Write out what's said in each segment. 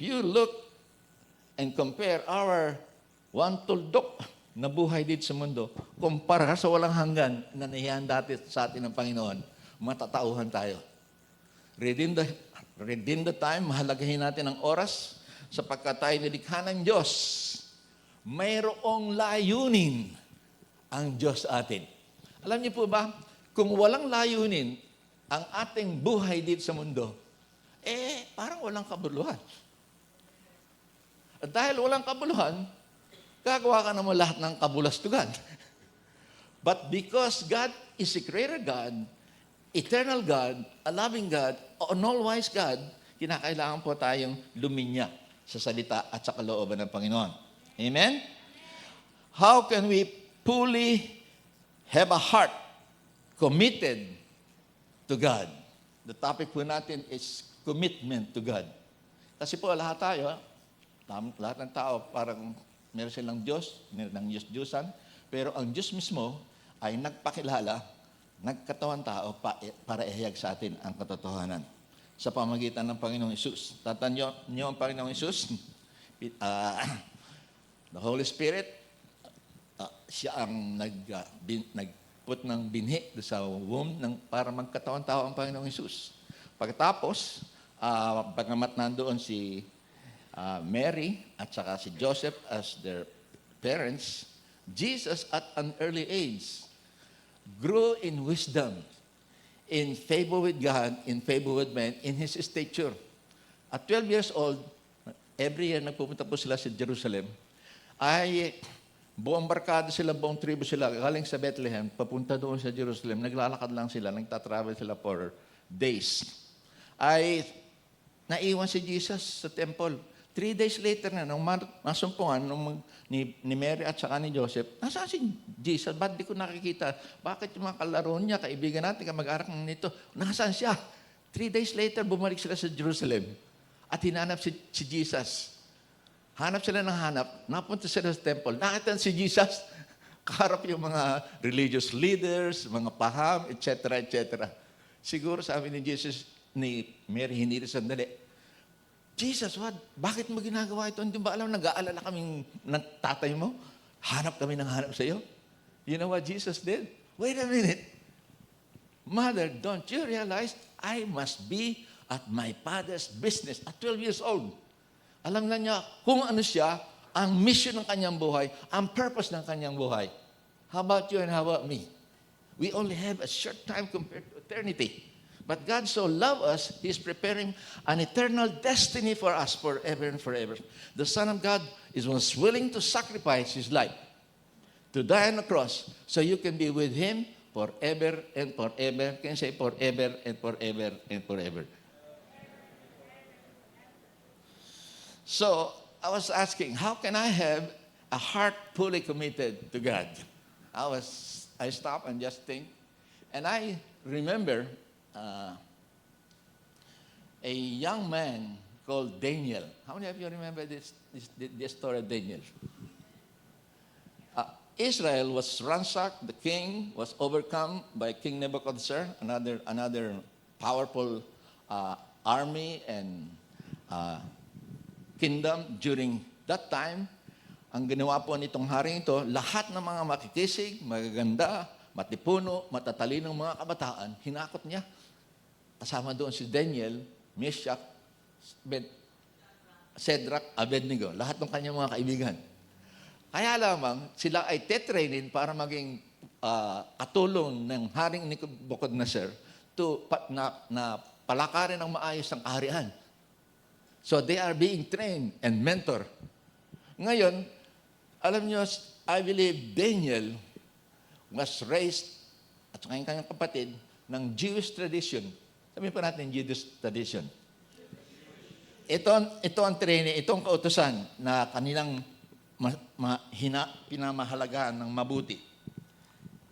you look and compare our one tuldok na buhay dito sa mundo, kumpara sa walang hanggan na nahiyan dati sa atin ng Panginoon, matatauhan tayo. Redeem the time, mahalagahin natin ang oras, sapagkat tayo nilikha ng Diyos. Mayroong layunin ang Diyos sa atin. Alam niyo po ba, kung walang layunin ang ating buhay dito sa mundo, parang walang kabuluhan. At dahil walang kabuluhan, gagawa ka naman lahat ng kabulastugan. But because God is a creator God, eternal God, a loving God, an all-wise God, kinakailangan po tayong luminya sa salita at sa kalooban ng Panginoon. Amen? How can we fully have a heart committed to God? The topic po natin is commitment to God. Kasi po lahat tayo, lahat ng tao parang meron silang Diyos, meron ng Diyos-Diyosan, pero ang Diyos mismo ay nagpakilala, nagkatawan tao para ihayag sa atin ang katotohanan sa pamagitan ng Panginoong Hesus. Tatandaan niyo ang Panginoong Hesus? The Holy Spirit, siya ang nagput ng binhi sa womb para magkatawan tao ang Panginoong Hesus. Pagkatapos, pagamat nandoon si Mary at saka si Joseph as their parents, Jesus at an early age grew in wisdom, in favor with God, in favor with men, in his stature. At 12 years old, every year nagpupunta po sila sa Jerusalem, ay buong barkada sila, buong tribo sila, galing sa Bethlehem, papunta doon sa Jerusalem, naglalakad lang sila, nagtatravel sila for days. Ay naiwan si Jesus sa temple. 3 days later na, nung masumpungan ni Mary at saka ni Joseph, nasaan si Jesus? Ba't di ko nakikita? Bakit yung mga kalaro niya, kaibigan natin, kamag-arak nito, nasaan siya? 3 days later, bumalik sila sa Jerusalem at hinanap si Jesus. Hanap sila ng hanap, napunta sila sa temple, nakita si Jesus, kaharap yung mga religious leaders, mga paham, etc., etc. Siguro sabi ni Jesus, ni Mary, hindi rin sandali, Jesus, bakit mo ginagawa ito? Hindi ba alam, nag-aalala kaming ng tatay mo? Hanap kami ng hanap sa iyo? You know what Jesus did? Wait a minute. Mother, don't you realize I must be at my father's business at 12 years old? Alam na niya kung ano siya, ang mission ng kanyang buhay, ang purpose ng kanyang buhay. How about you and how about me? We only have a short time compared to eternity. But God so loved us, He is preparing an eternal destiny for us forever and forever. The Son of God was willing to sacrifice His life, to die on the cross, so you can be with Him forever and forever. Can you say forever and forever and forever? So, I was asking, how can I have a heart fully committed to God? I stopped and just think, and I remember a young man called Daniel. How many of you remember this story of Daniel? Israel was ransacked. The king was overcome by King Nebuchadnezzar, another powerful army and kingdom during that time. Ang ginawa po nitong haring ito, lahat ng mga makikisig, magaganda, matipuno, matatalinong mga kabataan, hinakot niya. Kasama doon si Daniel, Meshach, Shadrach, Abednego, lahat ng kanyang mga kaibigan. Kaya lamang, sila ay tetrainin para maging katulong ng haring Nebuchadnezzar na palakarin ng maayos ang kaharian. So they are being trained and mentored. Ngayon, alam niyo, I believe Daniel was raised, at saka yung kanyang kapatid, ng Jewish tradition. Sabihin po natin, Jewish tradition. Ito ang training, itong kautusan na kanilang pinamahalagahan ng mabuti.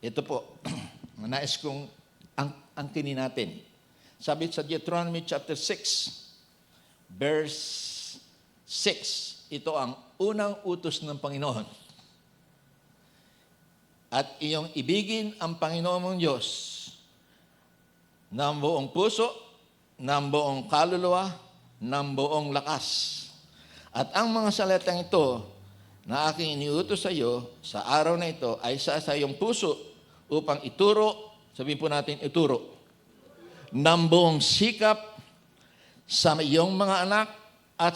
Ito po, nais kong angkinin natin. Sabi sa Deuteronomy chapter 6, verse 6, ito ang unang utos ng Panginoon. At iyong ibigin ang Panginoon mong Diyos ng buong puso, ng buong kaluluwa, ng buong lakas. At ang mga salitang ito na aking iniutos sa iyo sa araw na ito ay sa iyong puso upang ituro, sabihin po natin ituro, ng buong sikap sa iyong mga anak at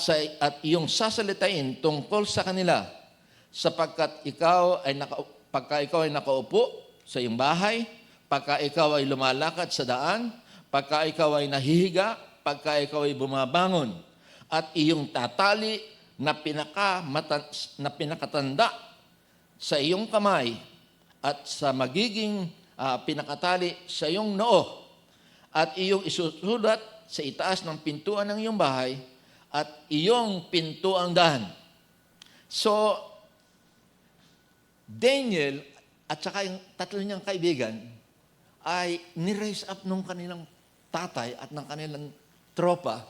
iyong sasalitain tungkol sa kanila sapagkat pagka ikaw ay nakaupo sa iyong bahay, pagka ikaw ay lumalakad sa daan, pagka ikaw ay nahihiga, pagka ikaw ay bumabangon, at iyong tatali na pinakatanda sa iyong kamay at sa magiging pinakatali sa iyong noo at iyong isusulat sa itaas ng pintuan ng iyong bahay at iyong pintuang dahan. So, Daniel at saka yung tatlo niyang kaibigan ay ni-raise up nung kanilang tatay at ng kanilang tropa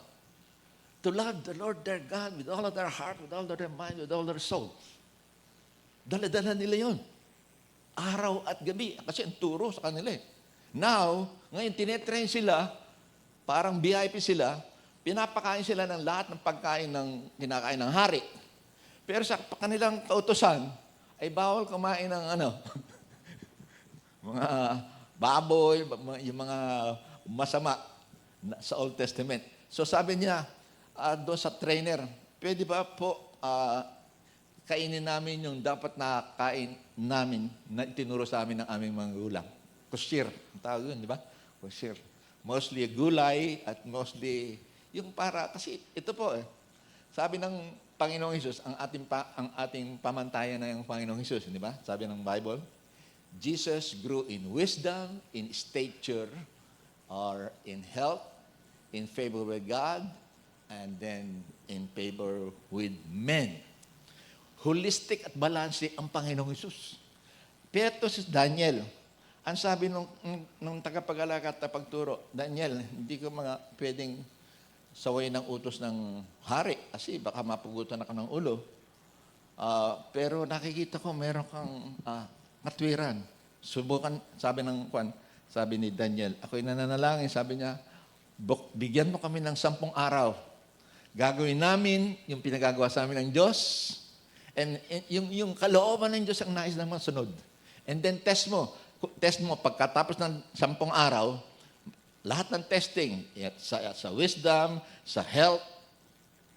to love the Lord their God with all of their heart, with all of their mind, with all their soul. Dala-dala nila yon. Araw at gabi. Kasi ang turo sa kanila eh. Now, ngayon tinetrain sila, parang VIP sila, pinapakain sila ng lahat ng pagkain ng kinakain ng hari. Pero sa kanilang kautosan, ay bawal kumain ng mga baboy, yung mga masama sa Old Testament. So sabi niya, doon sa trainer, pwede ba po kainin namin yung dapat na kain namin na itinuro sa amin ng aming mga gulang? Kushir, ang tawag yun, di ba? Kushir. Mostly gulay at mostly yung kasi ito po sabi ng Panginoong Hesus, ang ating pamantayan na yung Panginoong Hesus, di ba? Sabi ng Bible, Jesus grew in wisdom, in stature, or in health, in favor with God, and then in favor with men. Holistic at balanse ang Panginoong Hesus. Pero si Daniel, ang sabi nung tagapag-alala at pagturo, Daniel, hindi ko pwedeng saway ng utos ng hari kasi baka mapugutan ako ng ulo. Pero nakikita ko meron kang katwiran. Subukan, sabi ni Daniel, ako'y nananalangin, sabi niya, bigyan mo kami ng 10 araw. Gagawin namin yung pinagagawa sa amin ng Diyos, and yung kalooban ng Diyos ang nais na masunod. And then test mo, pagkatapos ng 10 araw, lahat ng testing, sa wisdom, sa health,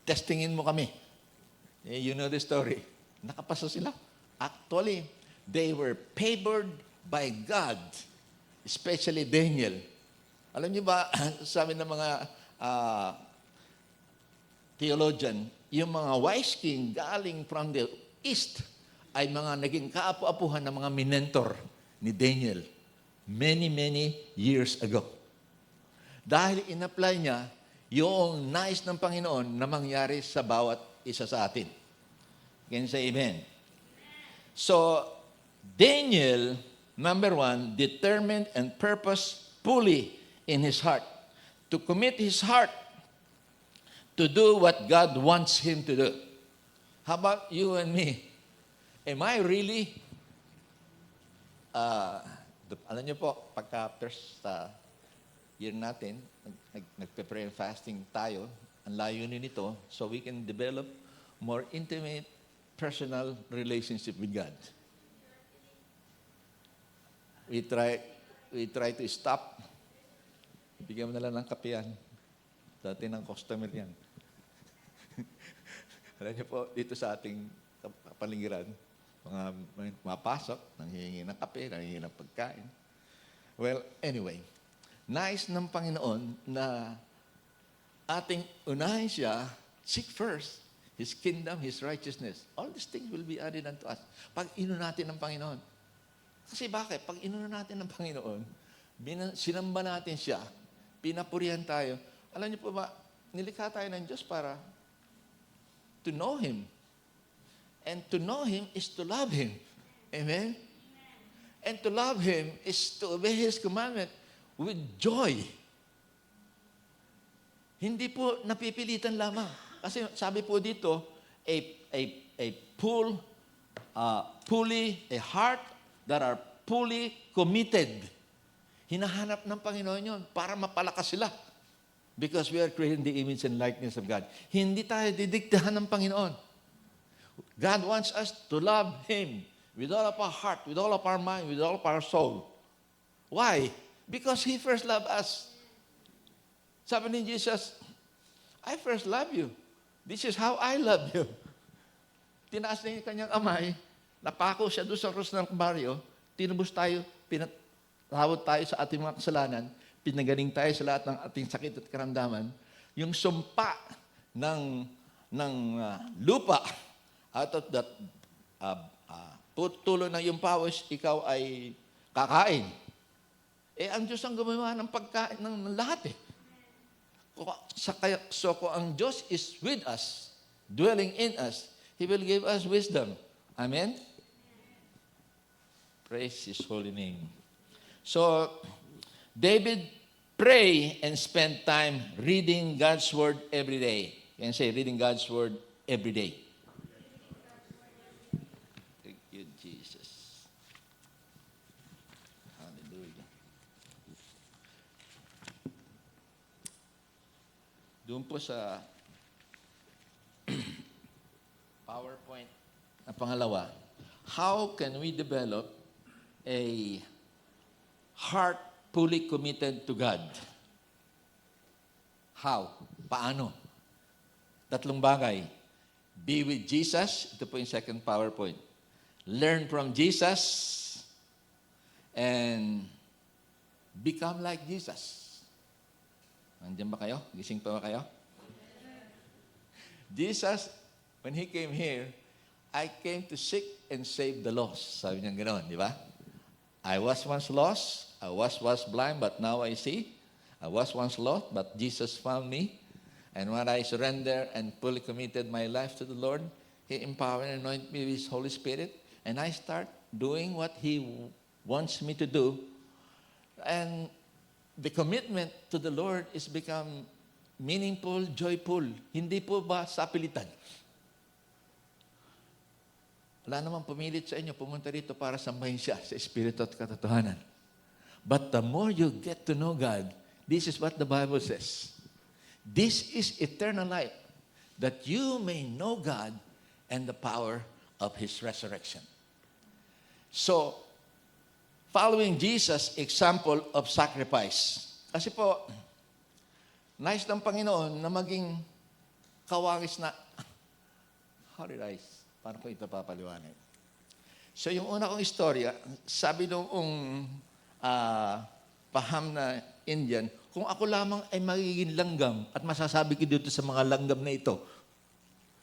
testingin mo kami. You know the story. Nakapasa sila. Actually, they were favored by God, especially Daniel. Alam niyo ba, sabi ng mga theologian, yung mga wise king galing from the east ay mga naging kaapu-apuhan ng mga minentor ni Daniel many years ago. Dahil in-apply niya yung nais ng Panginoon na mangyari sa bawat isa sa atin. Can you say amen? So, Daniel, number 1, determined and purpose fully in his heart to commit his heart to do what God wants him to do. How about you and me? Am I really, alam niyo po, pagka first year natin, nagpe-pray and fasting tayo, ang layunin nito, so we can develop more intimate, personal relationship with God. We try to stop. Bigyan mo na lang ng kape yan. Dati ng customer yan. Alam niyo po, dito sa ating kapaligiran, mga mapasok, nanghihingi ng kape, nanghihingi ng pagkain. Well, anyway, nais ng Panginoon na ating unahin siya, seek first His kingdom, His righteousness. All these things will be added unto us. Pag ino natin ng Panginoon. Kasi bakit? Pag ino natin ng Panginoon, sinamba natin siya, pinapurihan tayo. Alam niyo po ba, nilikha tayo ng Diyos para to know Him. And to know Him is to love Him. Amen? And to love Him is to obey His commandment with joy. Hindi po napipilitan lamang. Kasi sabi po dito, a heart that are fully committed. Hinahanap ng Panginoon yun para mapalakas sila. Because we are created in the image and likeness of God. Hindi tayo didiktahan ng Panginoon. God wants us to love Him with all of our heart, with all of our mind, with all of our soul. Why? Because He first loved us. Sabi ni Jesus, I first love you. This is how I love you. Tinaas niya yung kanyang kamay, napako siya doon sa krus ng Kalbaryo, tinubos tayo, pinatawad tayo sa ating mga kasalanan, pinagaling tayo sa lahat ng ating sakit at karamdaman. Yung sumpa ng lupa, out of that tulo ng iyong pawis, ikaw ay kakain. Ang Diyos ang gumawa ng pagkain ng lahat So kung ang Diyos is with us, dwelling in us, He will give us wisdom. Amen? Praise His holy name. So, David pray and spend time reading God's Word every day. Can you say, reading God's Word every day? Thank you, Jesus. Hallelujah. Doon po sa PowerPoint na pangalawa, how can we develop a heart fully committed to God? How? Paano? Tatlong bagay. Be with Jesus. Ito po yung second PowerPoint. Learn from Jesus and become like Jesus. Nandiyan ba kayo? Gising pa ba kayo? Jesus, when He came here, I came to seek and save the lost. Sabi niya ganoon, di ba? I was once lost, I was blind, but now I see. I was once lost, but Jesus found me. And when I surrender and fully committed my life to the Lord, He empowered and anointed me with His Holy Spirit. And I start doing what He wants me to do. And the commitment to the Lord is become meaningful, joyful. Hindi po ba sa pilitan? Wala namang pumilit sa inyo, pumunta rito para sambahin siya sa Espiritu at katotohanan. But the more you get to know God, this is what the Bible says. This is eternal life, that you may know God and the power of His resurrection. So, following Jesus' example of sacrifice. Kasi po, nais ng Panginoon na maging kawangis na, how did I, paano ko ito papaliwanag? So yung una kong istorya, sabi noong paham na Indian, kung ako lamang ay magiging langgam at masasabi ko dito sa mga langgam na ito,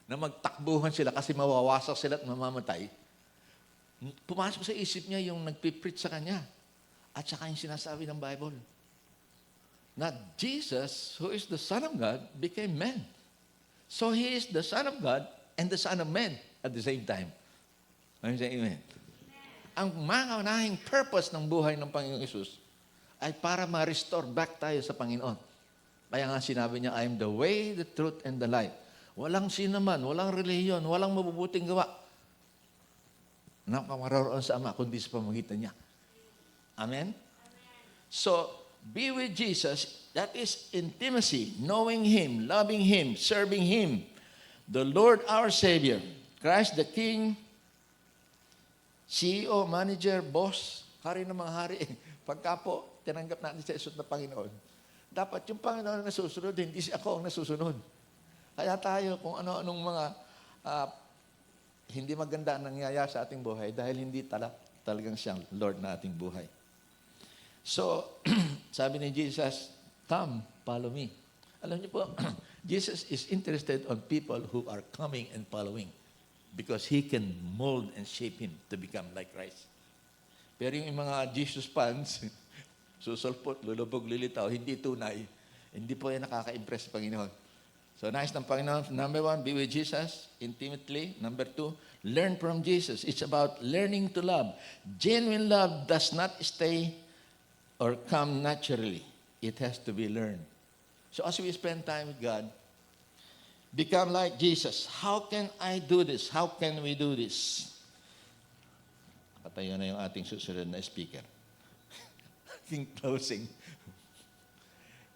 na magtakbuhan sila kasi mawawasak sila at mamamatay, pumasok sa isip niya yung nagpipreach sa kanya. At saka yung sinasabi ng Bible. Na Jesus, who is the Son of God, became man. So He is the Son of God and the Son of man at the same time. Amen. Ang mangunahing purpose ng buhay ng Panginoong Hesus ay para ma-restore back tayo sa Panginoon. Kaya nga sinabi niya, I am the way, the truth, and the life. Walang sinaman, walang relihiyon, walang mabubuting gawa na kamararoon sa Ama, kundi sa pamagitan niya. Amen? So, be with Jesus, that is intimacy, knowing Him, loving Him, serving Him. The Lord our Savior, Christ the King, CEO, manager, boss, hari ng mga hari. Pagka po, tinanggap natin sa Isus na Panginoon, dapat yung Panginoon na nasusunod, hindi si ako ang nasusunod. Kaya tayo, kung ano-anong mga hindi maganda ang nangyayari sa ating buhay dahil hindi talagang siyang Lord na ating buhay. So, sabi ni Jesus, come, follow me. Alam niyo po, Jesus is interested on people who are coming and following because He can mold and shape him to become like Christ. Pero yung mga Jesus fans, susulpot, lulubog, lilitaw, hindi tunay, hindi po yan nakaka-impress sa Panginoon. So, nice ng Panginoon. Number 1, be with Jesus intimately. Number 2, learn from Jesus. It's about learning to love. Genuine love does not stay or come naturally. It has to be learned. So, as we spend time with God, become like Jesus. How can I do this? How can we do this? Patayo na yung ating susunod na speaker. Ating closing.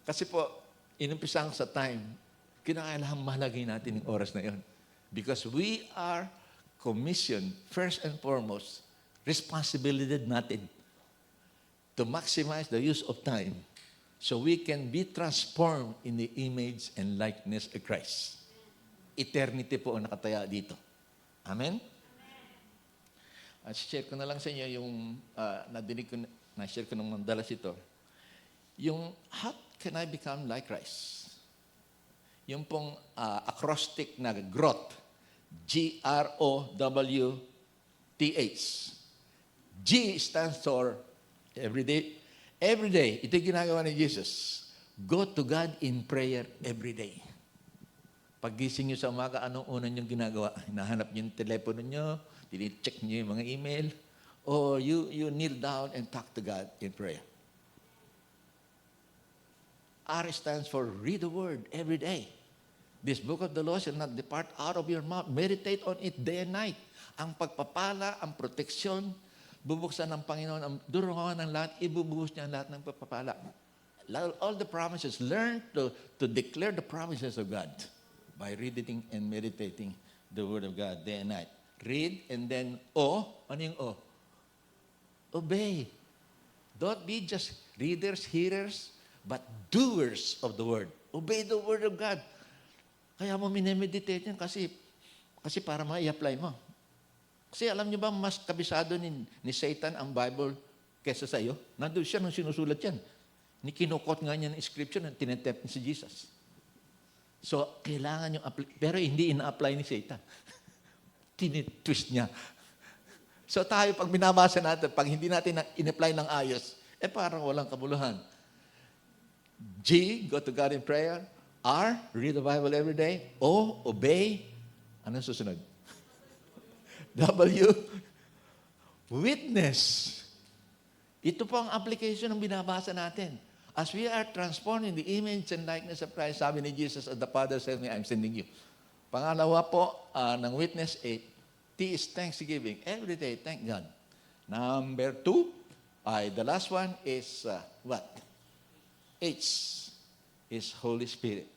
Kasi po, inumpisahan sa time, kinakailangan mahalagay natin yung oras na yon. Because we are commissioned, first and foremost, responsibility natin to maximize the use of time so we can be transformed in the image and likeness of Christ. Eternity po ang nakataya dito. Amen? Share ko na lang sa inyo yung nadinig ko, na-share ko nung mandalas ito. Yung, how can I become like Christ? Yung pong acrostic na growth, Growth. G stands for every day. Every day, ito yung ginagawa ni Jesus. Go to God in prayer every day. Paggising nyo sa umaga, anong una nyo ginagawa? Hinahanap nyo yung telepono nyo, tinicheck nyo yung mga email, or you kneel down and talk to God in prayer. R stands for read the word every day. This book of the law shall not depart out of your mouth. Meditate on it day and night. Ang pagpapala, ang proteksyon, bubuksan ng Panginoon, ang durungan ng lahat, ibubuhos niya ang lahat ng pagpapala. All the promises, learn to declare the promises of God by reading and meditating the Word of God day and night. Read and then O. Ano yung O? Obey. Don't be just readers, hearers, but doers of the Word. Obey the Word of God. Kaya mo minemeditate yan kasi para ma-i-apply mo. Kasi alam niyo ba, mas kabisado ni Satan ang Bible kesa sa iyo? Nandun siya nung sinusulat yan. Kinukot nga niya ng scripture na tinetempt niya si Jesus. So, kailangan yung apply. Pero hindi ina-apply ni Satan. Tinitwist niya. So tayo, pag binabasa natin, pag hindi natin in-apply ng ayos, parang walang kabuluhan. G, go to God in prayer. R, read the Bible every day. O, obey. Ano susunod? W, witness. Ito po ang application ng binabasa natin. As we are transformed in the image and likeness of Christ, sabi ni Jesus, the Father says me, I'm sending you. Pangalawa po, ng witness, T is thanksgiving. Every day, thank God. Number 2, the last one is what? H is Holy Spirit.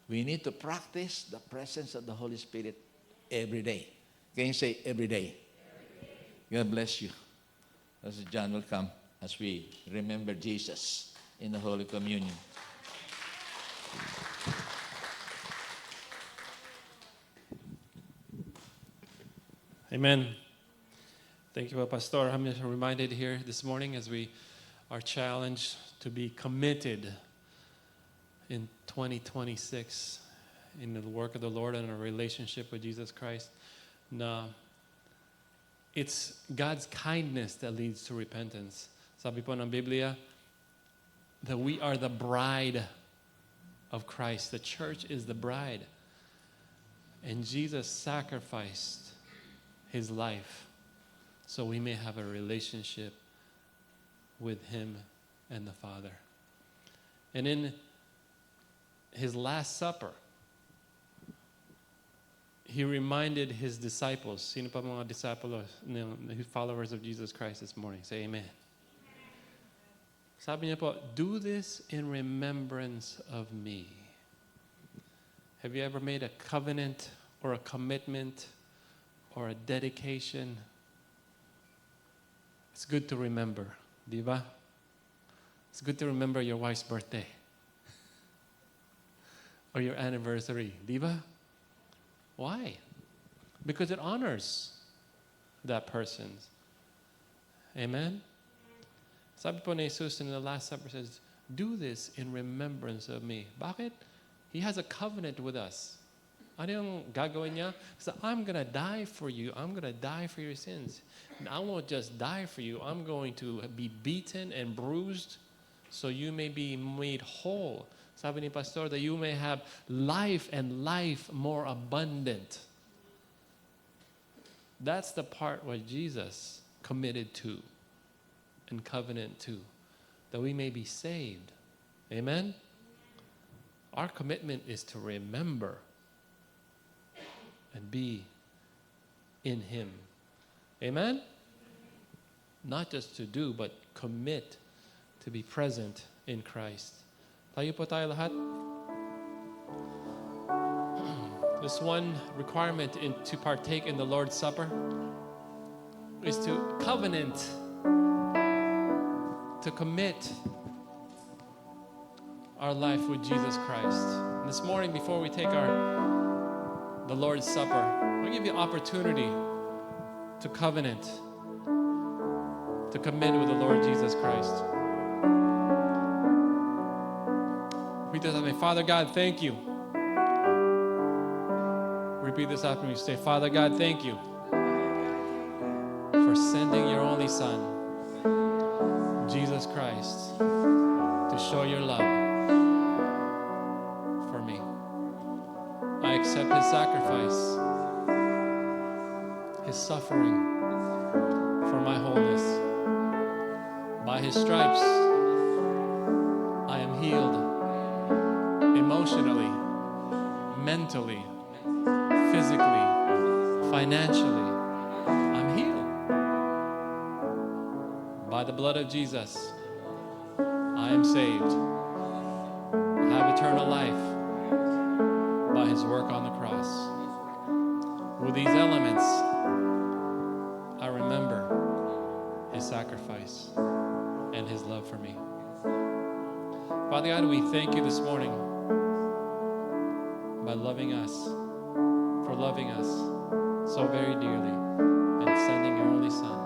We need to practice the presence of the Holy Spirit every day. Can you say every day? God bless you. As John will come as we remember Jesus in the Holy Communion. Amen. Thank you, Pastor. I'm reminded here this morning as we are challenged to be committed in 2026 in the work of the Lord and our relationship with Jesus Christ. Na it's God's kindness that leads to repentance. Sabi po ng Biblia that we are the bride of Christ. The church is the bride. And Jesus sacrificed his life so we may have a relationship with him and the Father. And in his Last Supper, he reminded his disciples. Sino pa mga disciples, followers of Jesus Christ this morning? Say amen. Sabi niya po, do this in remembrance of me. Have you ever made a covenant or a commitment or a dedication? It's good to remember, di ba? It's good to remember your wife's birthday or your anniversary, di ba? Why? Because it honors that person. Amen? Sabi po ni Jesus in the Last Supper says, do this in remembrance of me. Bakit? He has a covenant with us. Ano yung gagawin niya? So I'm going to die for you. I'm going to die for your sins. And I won't just die for you. I'm going to be beaten and bruised so you may be made whole. Sabi ni Pastor, that you may have life and life more abundant. That's the part what Jesus committed to and covenant to, that we may be saved. Amen? Our commitment is to remember and be in him. Amen? Not just to do, but commit to be present in Christ. Tayo po tayo lahat. This one requirement to partake in the Lord's Supper is to covenant, to commit our life with Jesus Christ. And this morning, before we take the Lord's Supper, I'll give you opportunity to covenant, to commit with the Lord Jesus Christ. Repeat this after me. Father God, thank you. Repeat this after me. Say, Father God, thank you for sending your only Son, Jesus Christ, to show your love for me. I accept his sacrifice, his suffering for my wholeness. By his stripes, I am healed emotionally, mentally, physically, financially. I'm healed. By the blood of Jesus, I am saved. I have eternal life by his work on the cross. With these elements, I remember his sacrifice and his love for me. Father God, we thank you this morning by loving us, for loving us so very dearly and sending your only Son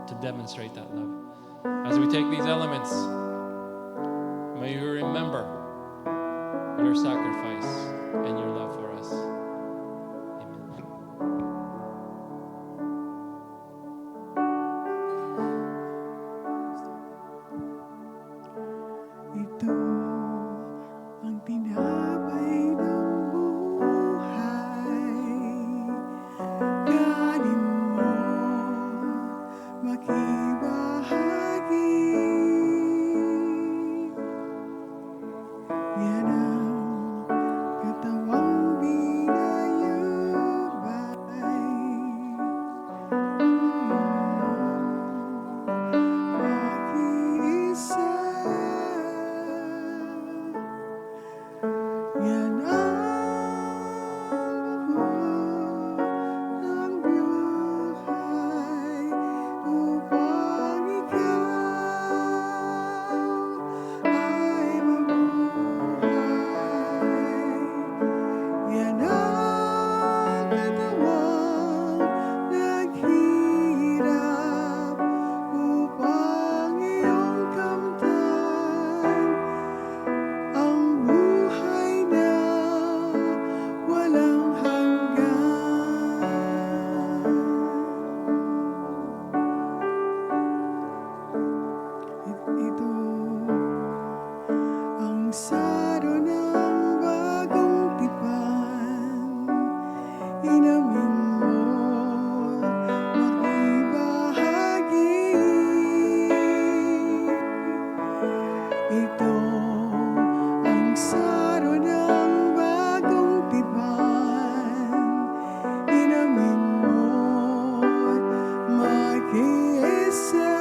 to demonstrate that love. As we take these elements, may you remember your sacrifice and your love for us. Amen. Ito ang tinapay ng buhay. Kanin mo, makibahagi. Yan ang katawang binayubay. Mag-iisa. Yan ang buhok ng buhay upang ikaw ay mabuhay. Yan ang katawang naghirap upang iyong kamtan ang buhay na walang hanggan. Ito ang saro ng bagong tipan. Inamin mo, makibahagi. Ito ang saro ng bagong tipan. Inamin mo, mag-iisa.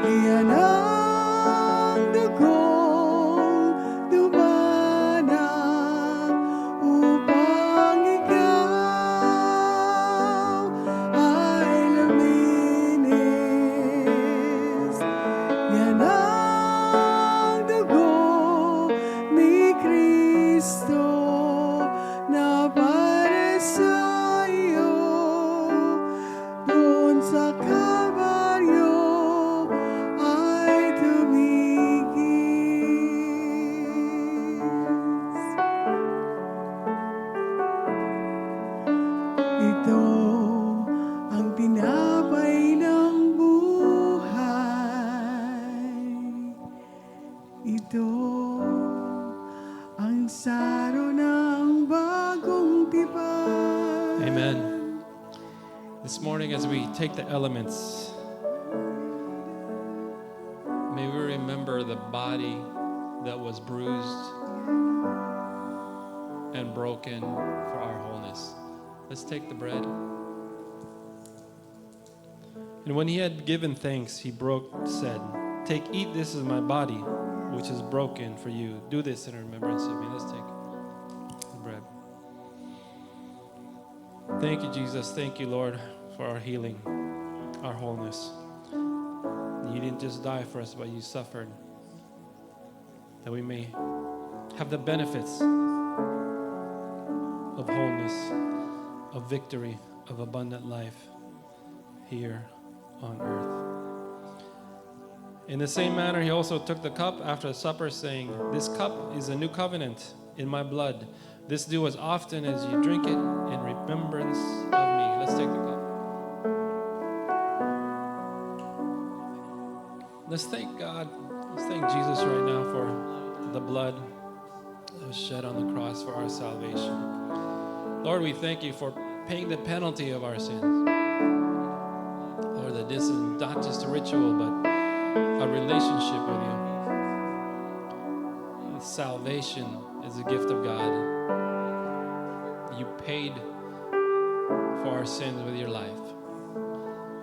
Iyan ang dugong dumanak upang ikaw ay luminis. Yan ang dugo ni Kristo na para sa iyo doon sa Kalbaryo ay tumigis. Ito ang tinapay ng buhay. Ito ang saro ng bagong tipan. Amen. This morning, as we take the elements, may we remember the body that was bruised and broken for our wholeness. Let's take the bread. And when he had given thanks, he broke, said, Take, eat, this is my body, which is broken for you. Do this in remembrance of me. Let's take the bread. Thank you, Jesus. Thank you, Lord, for our healing, our wholeness. You didn't just die for us, but you suffered, that we may have the benefits of wholeness, of victory, of abundant life here on earth. In the same manner, he also took the cup after supper, saying, "This cup is a new covenant in my blood. This do as often as you drink it in remembrance of me." Let's take the cup. Let's thank God. Let's thank Jesus right now for the blood that was shed on the cross for our salvation. Lord, we thank you for paying the penalty of our sins. Lord, that this is not just a ritual, but a relationship with you. Salvation is a gift of God. You paid for our sins with your life.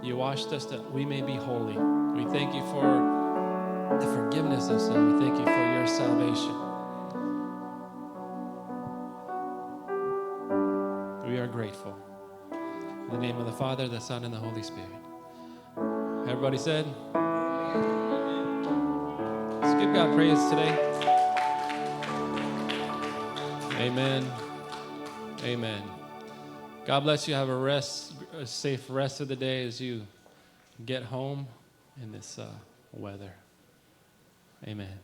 You washed us that we may be holy. We thank you for the forgiveness of sin. We thank you for your salvation. We are grateful. In the name of the Father, the Son, and the Holy Spirit. Everybody said? Let's give God praise today. Amen. Amen. God bless you. Have a safe rest of the day as you get home in this weather. Amen.